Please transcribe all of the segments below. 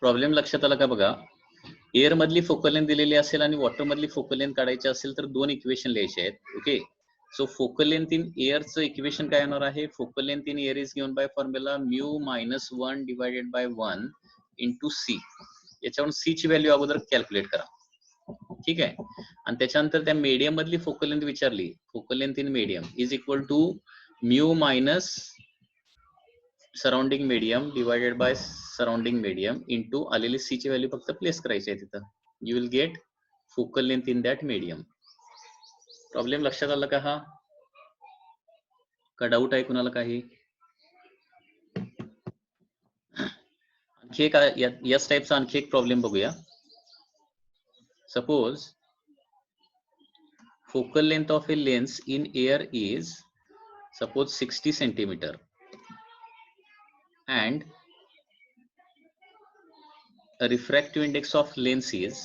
Problem लक्षात आला का बघा. एअर मधली फोकल लेंथ दिलेली असेल आणि वॉटर मधली फोकल लेंथ काढायची असेल तर दोन इक्वेशन लिहायचे आहेत. Okay, so focal length in एअरचं इक्वेशन काय येणार आहे. Focal length in air is given by formula mu minus 1 divided by 1 into C. याच्यावरून सी ची व्हॅल्यू अगोदर कॅल्क्युलेट करा. ठीक आहे, आणि त्याच्यानंतर त्या मीडियम मधली फोकल लेंथ विचारली. Focal length in medium is equal to mu minus surrounding medium divided by surrounding medium into आलेली सी ची व्हॅल्यू फक्त प्लेस करायची आहे तिथं. You will get focal length in that medium. Problem लक्षात आला का हा? का डाऊट आहे कुणाला काही? आणखी एक याच टाईपचा आणखी एक प्रॉब्लेम बघूया. Suppose focal length of a lens in air is suppose 60 centimeter and a refractive index of lens is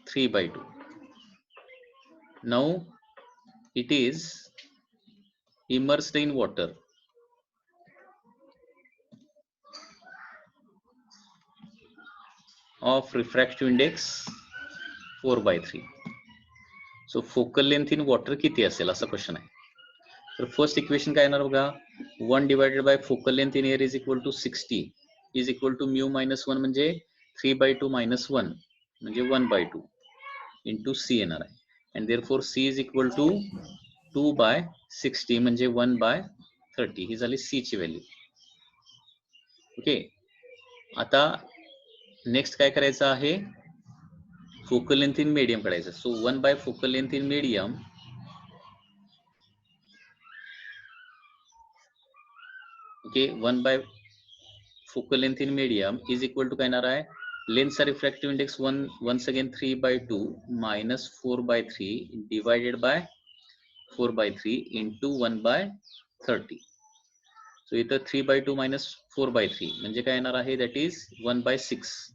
3/2. Now it is immersed in water. Of refractive index 4/3. So focal length in water किती असेल असा question आहे. तर first equation काय येणार बघा. 1 divided by focal length in air is equal to 60 is equal to mu minus 1 म्हणजे 3/2 minus 1 म्हणजे 1/2 इंटू सी येणार आहे. And therefore C is equal to 2/60 म्हणजे 1/30. ही झाली सी ची व्हॅल्यू. ओके, आता नेक्स्ट काय करायचं आहे. फोकल लेंथ इन मीडियम काढायचं. So 1 by focal length in medium okay 1 by focal length in medium is equal to काय येणार आहे. लेन्सचा refractive index once again 3/2 minus 4/3 divided by 4/3 into 1/30. So इथं 3/2 मायनस 4/3 म्हणजे काय येणार आहे. That is 1/6.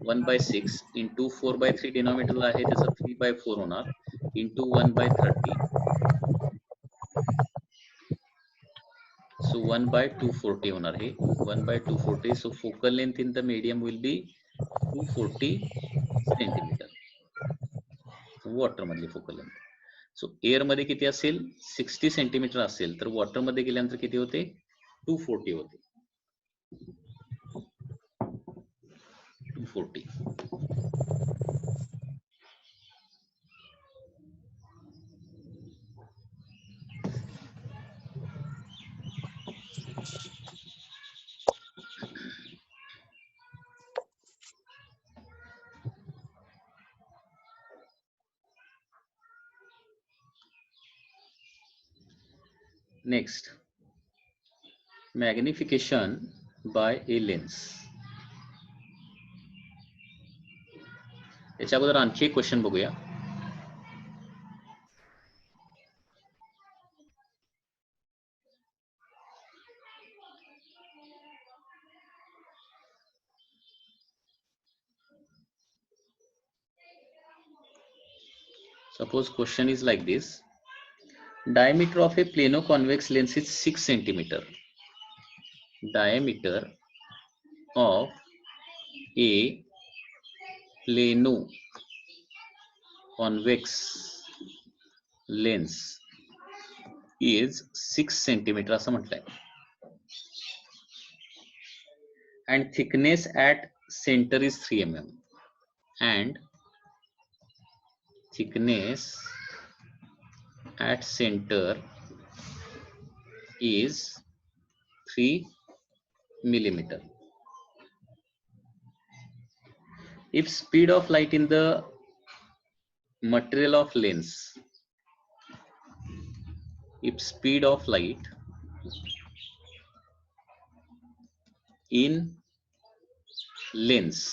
1/6 इंटू 4/3 डिनॉमिनेटरला आहे त्याचा 3/4 होणार इंटू 1/30. सो 1/240 होणार हे 1/240. So focal length in the medium will be 240 centimetre. Water मधली फोकल लेंथ. सो एअर मध्ये किती असेल 60 सेंटीमीटर असेल तर वॉटर मध्ये गेल्यानंतर किती होते 240 होते. 240. नेक्स्ट मॅग्निफिकेशन बाय ए लेन्स. याच्या अगोदर आणखी एक क्वेश्चन बघूया. Suppose question is like this. Diameter of a plano convex lens is 6 centimeter. Diameter of a plano convex lens is 6 centimeter असं म्हटलंय. And thickness at center is 3 mm. And thickness at center is 3 millimeter. If speed of light in the material of lens, if speed of light in lens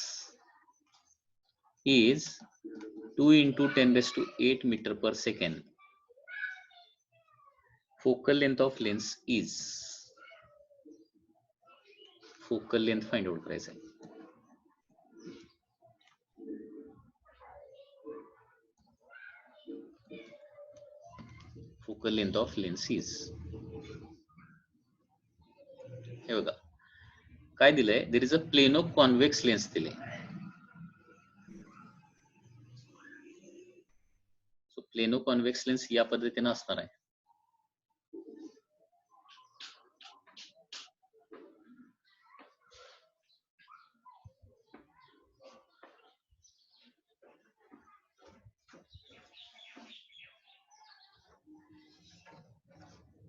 is 2 into 10 raised to 8 meter per second, focal length of lens is. Focal length find out करायचं आहे. Focal length of lens is. हे बघा काय दिलंय, there is a plano convex lens दिले. So plano convex lens या पद्धतीने असणार आहे.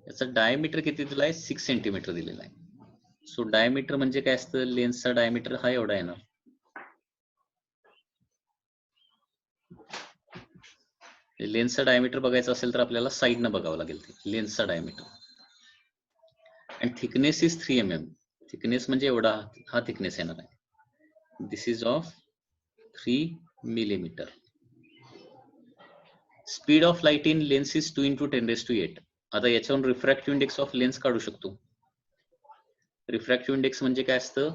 याचा डायमीटर किती दिलाय, 6 सेंटीमीटर दिलेला आहे. सो डायमीटर म्हणजे काय असतं, लेन्सचा डायमीटर हा एवढा येणार. लेन्सचा डायमीटर बघायचा असेल तर आपल्याला साईडनं बघावं लागेल ते लेन्सचा डायमीटर. आणि थिकनेस इज 3 mm. थिकनेस म्हणजे एवढा हा थिकनेस येणार आहे. This is of 3 millimeter. Speed of light in lens is 2 × 10⁸. आता याच्यावरून रिफ्रॅक्टिव्ह इंडेक्स ऑफ लेन्स काढू शकतो. रिफ्रॅक्टिव्ह इंडेक्स म्हणजे काय असतं,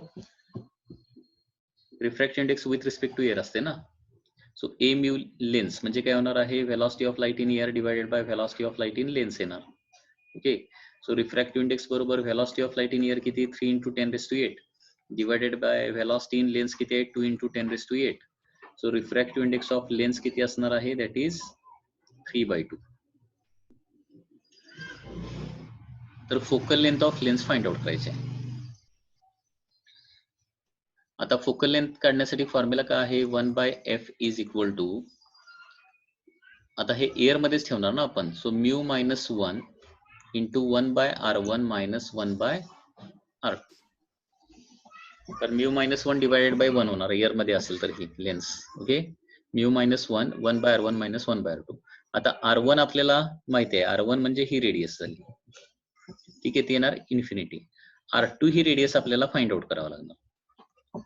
refractive index with respect to air असते ना. सो ए म्यू लेन्स म्हणजे काय होणार आहे, velocity of light in air divided by velocity of light in lens येणार. ओके, सो रिफ्रॅक्टिव्ह इंडेक्स बरोबर velocity of light in air किती, 3 × 10⁸ divided by velocity in lens किती आहे, 2 × 10⁸. So refractive index of lens किती असणार आहे, that is 3/2. तर focal length of lens find out करायचे. आता फोकल लेंथ काढण्यासाठी फॉर्म्युला काय आहे, 1/f इज इक्वल टू, आता हे एअर मध्येच ठेवणार ना आपण. So mu minus 1 into 1/r1 minus 1/r2. तर म्यू मायनस 1 डिवायडेड बाय 1 होणार एअर मध्ये असेल तर ही lens. Okay, mu minus 1 1/r1 minus 1/r2. आता r1 आपल्याला माहिती आहे, r1 म्हणजे ही रेडियस झाली, ती किती येणार, इन्फिनिटी. r2 ही रेडियस आपल्याला फाइंड आउट करावं लागणार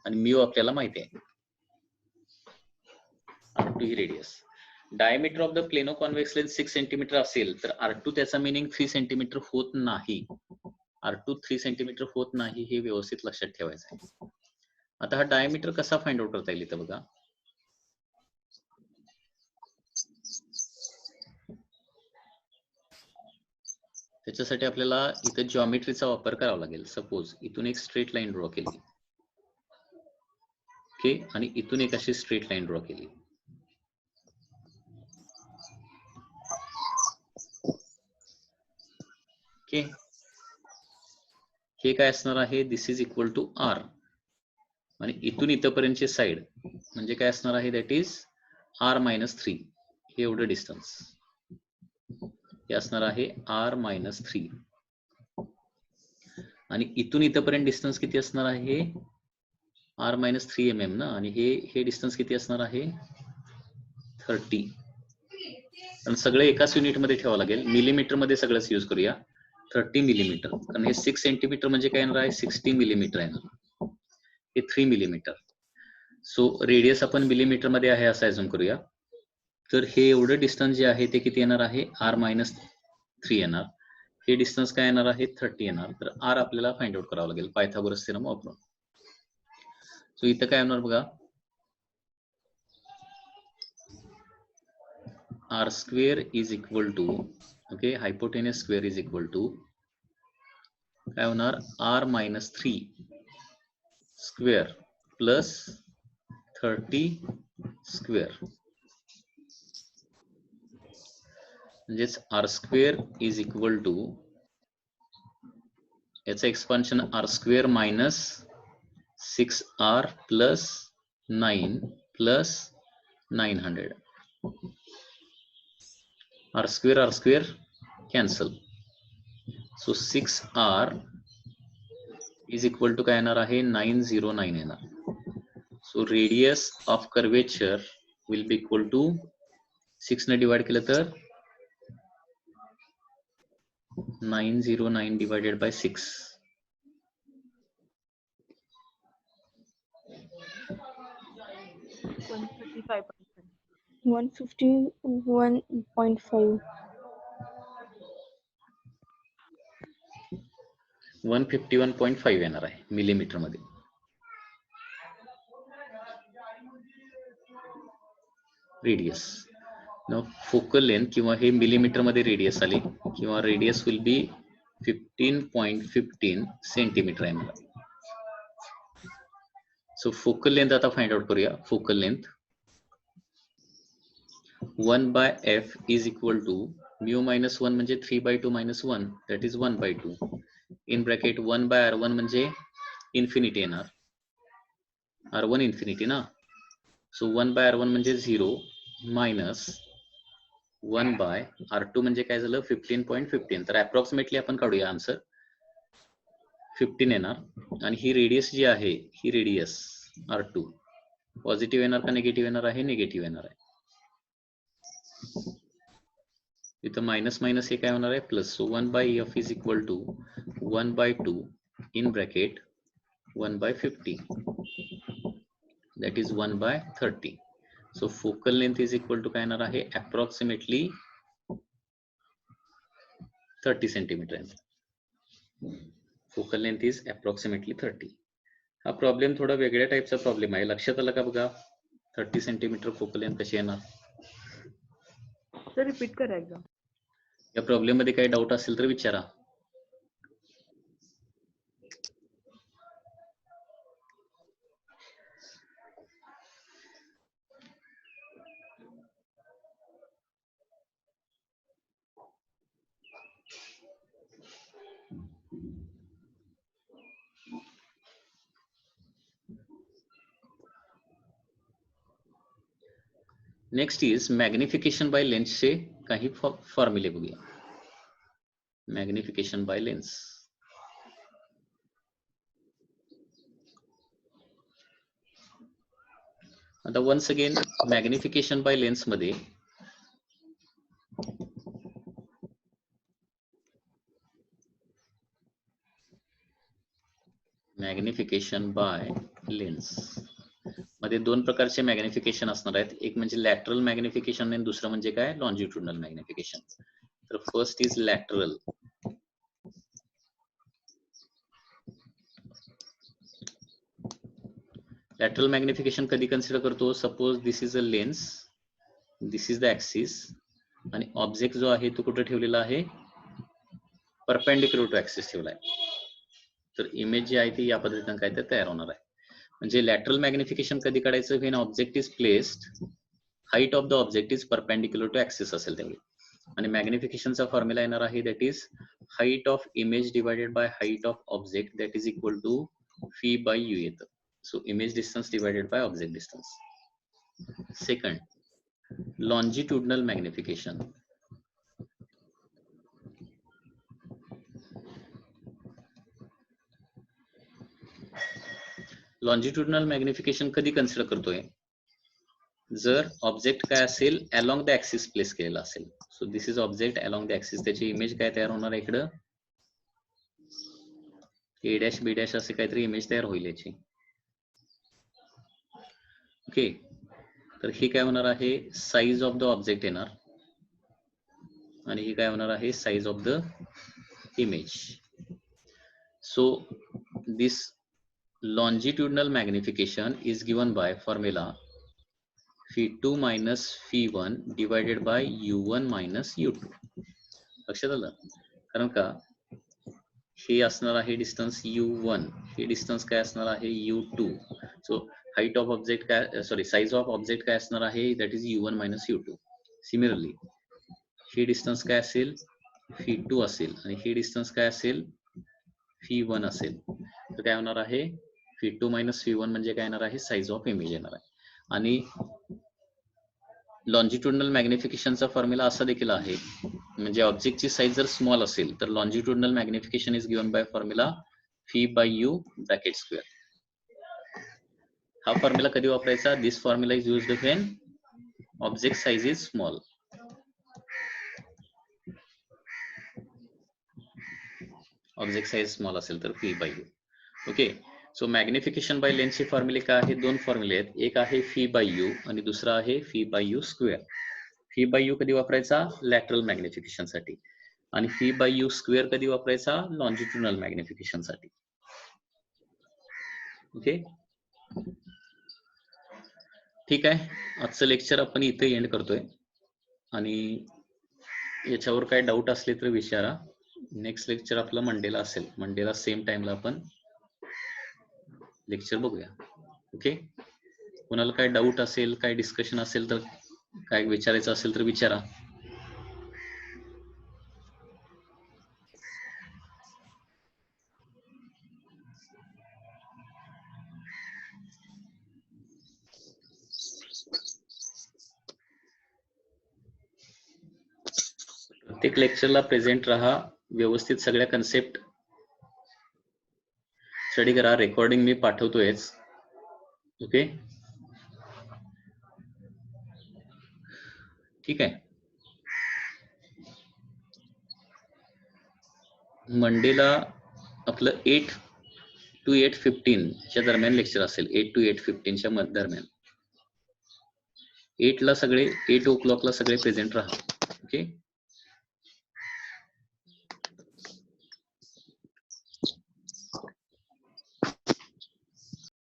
आणि म्यू आपल्याला माहिती आहे, r2 he radius. Diameter of the plano convex lens 6 centimetre असेल तर r2 त्याचा मिनिंग 3 सेंटीमीटर होत नाही. r2 3 सेंटीमीटर होत नाही, हे व्यवस्थित लक्षात ठेवायचं आहे. आता हा डायमीटर कसा फाइंड आउट करता येईल इथं बघा. त्याच्यासाठी आपल्याला इथं जॉमेट्रीचा वापर करावा लागेल. सपोज इथून एक स्ट्रेट लाईन ड्रॉ केली, ओके, आणि इथून एक अशी स्ट्रेट लाईन ड्रॉ केली. ओके, हे काय असणार आहे, this is equal to r, आणि इथून इथपर्यंतची साइड म्हणजे काय असणार आहे, दॅट इज r-3. हे एवढं डिस्टन्स हे असणार आहे r-3. आणि इथून इथपर्यंत डिस्टन्स किती असणार आहे, r-3 mm ना, आणि हे डिस्टन्स किती असणार आहे, 30. आणि सगळे एकाच युनिट मध्ये ठेवावं लागेल, मिलीमीटर मध्ये सगळंच यूज करूया. 30 मिलीमीटर, कारण हे 6 सेंटीमीटर म्हणजे काय येणार आहे, 60 मिलीमीटर येणार. हे 3 मिलीमीटर. सो रेडियस आपण मिलीमीटर मध्ये आहे असं अझ्युम करूया. तर हे एवढं डिस्टन्स जे आहे ते किती येणार आहे, r-3 येणार. हे डिस्टन्स काय येणार आहे, 30 येणार. तर r आपल्याला फाइंड आउट करावं लागेल पायथागोरस थेरम वापरून. सो इथं काय होणार बघा, r² is equal to, okay, hypotenuse square is equal to काय होणार, r-3 स्क्वेअर प्लस 30 स्क्वेअर, म्हणजेच r² इज इक्वल टू याचं expansion r² minus 6r plus 9 plus 900. r² cancel. So 6r is equal to काय येणार आहे, 909 येणार. So radius of curvature will be equal to 6 ने divide केलं तर 909 डिवाइडेड बाय 6. 151.5. 151.5 येणार आहे मिलीमीटर मध्ये. रेडियस फोकल लेंथ किंवा हे मिलीमीटर मध्ये रेडियस आली, किंवा रेडियस विल बी 15.15 सेंटीमीटर आहे मला. सो फोकल लेंथ आता फाइंड आउट करूया. Focal length 1/f is equal to mu minus 1 म्हणजे 3/2 minus 1 that is 1/2 in bracket 1/r1 म्हणजे इन्फिनिटी येणार. r1 इन्फिनिटी ना. सो 1/r1 म्हणजे 0 मायनस 1/r2 म्हणजे काय झालं 15.15. तर अप्रॉक्सिमेटली आपण काढूया आन्सर 15 येणार. आणि ही रेडियस जी आहे ही रेडियस r2 पॉझिटिव्ह येणार का निगेटिव्ह येणार आहे? निगेटिव्ह येणार आहे. इथं मायनस मायनस हे काय होणार आहे plus. So 1/f is equal to 1/2 in bracket 1/50 that is 1/30. So focal length is equal to काय येणार आहे approximately 30 centimetre. Focal length is approximately 30. हा प्रॉब्लेम थोडा वेगळ्या टाईपचा प्रॉब्लेम आहे. लक्षात आलं का बघा? 30 सेंटीमीटर फोकल लेंथ कशी येणार? सर रिपीट करा एकदा. या प्रॉब्लेम मध्ये काही डाऊट असेल तर विचारा. नेक्स्ट इज मॅग्निफिकेशन बाय लेन्सचे काही फॉर्म्युले बघूया. Magnification by lens. आता once again magnification by lens मध्ये मॅग्निफिकेशन बाय लेन्स मध्ये दोन प्रकारचे मॅग्निफिकेशन असणार आहेत. एक म्हणजे लॅटरल मॅग्निफिकेशन आणि दुसरं म्हणजे काय लॉन्जिट्युडनल मॅग्निफिकेशन. तर first is lateral. Lateral magnification कधी कन्सिडर करतो? Suppose this is a lens, this is the axis आणि ऑब्जेक्ट जो आहे तो कुठे ठेवलेला आहे परपेंडिक्युलर टू ऍक्सिस ठेवलाय. तर इमेज जी आहे ती या पद्धतीने काय तर तयार होणार आहे. म्हणजे लॅटरल मॅग्निफिकेशन कधी काढायचं? When object is placed height of the object is perpendicular to axis असेल त्यावेळी. आणि मॅग्निफिकेशनचा फॉर्म्युला येणार आहे that is height of image divided by height of object that is equal to V by U येतं. So image distance divided by object distance. Second, longitudinal magnification. Longitudinal magnification कधी consider करतोय? जर object काय असेल along the axis place केलेला असेल. So this is object along the axis. त्याची image काय तयार होणार आहे इकडं ए डॅश बी डॅश असे काहीतरी इमेज तयार होईल याची. ओके. तर ही काय होणार आहे साईज ऑफ द ऑब्जेक्ट येणार आणि ही काय होणार आहे size of the image. So this longitudinal magnification is given by formula phi2 minus phi1 divided by u1 minus u2. लक्षात आलं? कारण का हे असणार आहे डिस्टन्स u1, हे डिस्टन्स काय असणार आहे u2. So height of object काय सॉरी साईज ऑफ ऑब्जेक्ट काय असणार आहे that is u1 minus u2. Similarly he distance काय असेल phi2 असेल आणि ही डिस्टन्स काय असेल phi1 असेल. तर काय होणार आहे phi2 मायनस phi1 म्हणजे काय येणार आहे साईज ऑफ इमेज येणार आहे. आणि लॉन्जिट्युडनल मॅग्निफिकेशनचा फॉर्म्युला असा देखील आहे म्हणजे ऑब्जेक्टची साईज जर स्मॉल असेल तर longitudinal magnification is given by formula v by u bracket square. हा फॉर्म्युला कधी वापरायचा? This formula is used when object size is small. Object size small असेल तर v by u. Okay. So magnification by लेन्सचे फॉर्म्युले काय आहेत? दोन फॉर्म्युले आहेत. एक आहे फी बाय यू आणि दुसरा आहे V by U square. V by U कधी वापरायचा? लॅटरल मॅग्निफिकेशन साठी. आणि फी बाय यू स्क्वेअर कधी वापरायचा? लॉन्जिट्युडनल मॅग्निफिकेशन साठी. ओके. ठीक आहे. आजचं लेक्चर आपण इथे एंड करतोय आणि याच्यावर काय डाऊट असले तर विचारा. नेक्स्ट लेक्चर आपलं मंडेला असेल. मंडेला सेम टाइमला आपण लेक्चर बघूया. ओके. ओके. कोणाला काय डाऊट असेल, काय डिस्कशन असेल तर, काय विचारायचं असेल तर विचारा. प्रत्येक लेक्चरला प्रेझेंट राहा, व्यवस्थित सगळ्या कन्सेप्ट स्टडी करा. रेकॉर्डिंग मी पाठवतोयच. ओके, ठीक आहे. मंडेला आपलं 8 to 8:15 च्या दरम्यान लेक्चर असेल. 8 to 8:15 च्या दरम्यान. 8 ला सगळे 8 o'clock ला सगळे प्रेझेंट राहा. ओके.